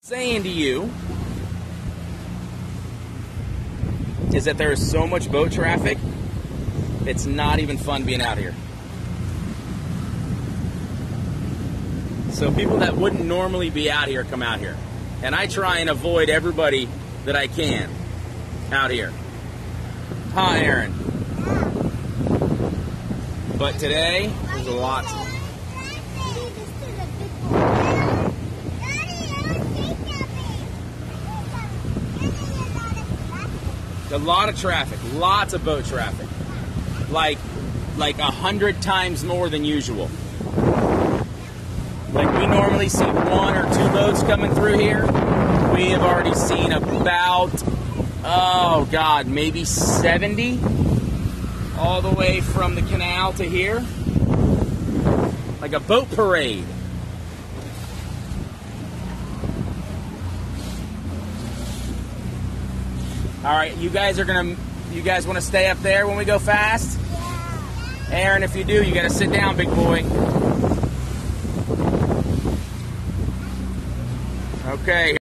Saying to you is that there is so much boat traffic, it's not even fun being out here. So people that wouldn't normally be out here come out here. And I try and avoid everybody that I can out here. Huh, Aaron? But today, there's a lot. A lot of traffic, lots of boat traffic, like 100 times more than usual. Like we normally see 1 or 2 boats coming through here. We have already seen about, oh God, maybe 70 all the way from the canal to here. Like a boat parade. All right, you guys want to stay up there when we go fast? Yeah. Aaron, if you do, you got to sit down, big boy. Okay.